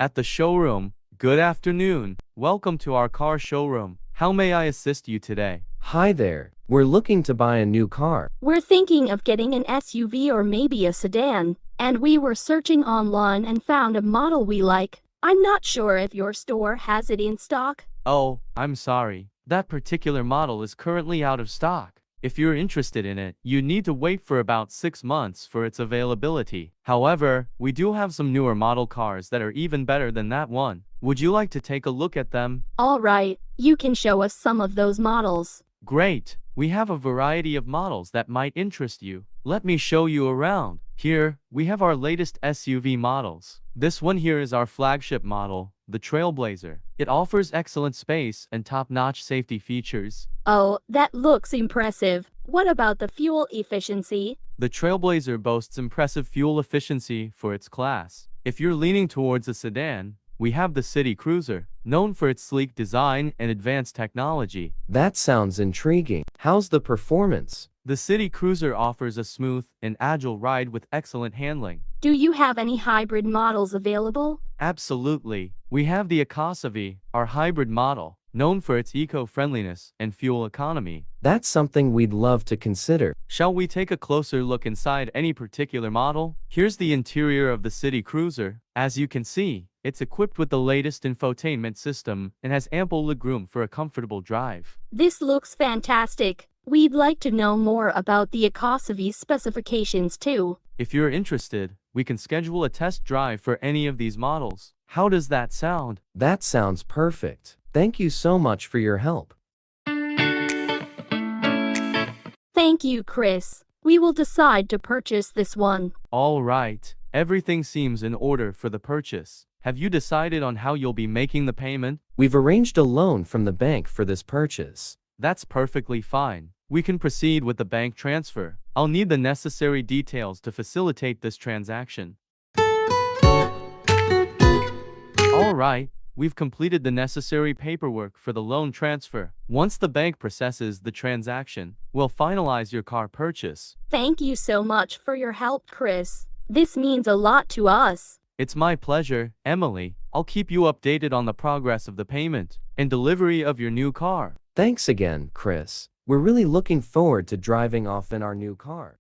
At the showroom. Good afternoon. Welcome to our car showroom. How may I assist you today? Hi there. We're looking to buy a new car. We're thinking of getting an SUV or maybe a sedan, and we were searching online and found a model we like. I'm not sure if your store has it in stock. Oh, I'm sorry. That particular model is currently out of stock. If you're interested in it, you need to wait for about 6 months for its availability. However, we do have some newer model cars that are even better than that one. Would you like to take a look at them? All right, you can show us some of those models. Great. We have a variety of models that might interest you. Let me show you around. Here, we have our latest SUV models. This one here is our flagship model, the Trailblazer. It offers excellent space and top-notch safety features. Oh, that looks impressive. What about the fuel efficiency? The Trailblazer boasts impressive fuel efficiency for its class. If you're leaning towards a sedan, we have the City Cruiser, known for its sleek design and advanced technology. That sounds intriguing. How's the performance? The City Cruiser offers a smooth and agile ride with excellent handling. Do you have any hybrid models available? Absolutely. We have the Acosta, our hybrid model, known for its eco-friendliness and fuel economy. That's something we'd love to consider. Shall we take a closer look inside any particular model? Here's the interior of the City Cruiser. As you can see, it's equipped with the latest infotainment system and has ample legroom for a comfortable drive. This looks fantastic. We'd like to know more about the Acosta specifications too. If you're interested, we can schedule a test drive for any of these models. How does that sound? That sounds perfect. Thank you so much for your help. Thank you, Chris. We will decide to purchase this one. All right. Everything seems in order for the purchase. Have you decided on how you'll be making the payment? We've arranged a loan from the bank for this purchase. That's perfectly fine. We can proceed with the bank transfer. I'll need the necessary details to facilitate this transaction. All right, we've completed the necessary paperwork for the loan transfer. Once the bank processes the transaction, we'll finalize your car purchase. Thank you so much for your help, Chris. This means a lot to us. It's my pleasure, Emily. I'll keep you updated on the progress of the payment and delivery of your new car. Thanks again, Chris. We're really looking forward to driving off in our new car.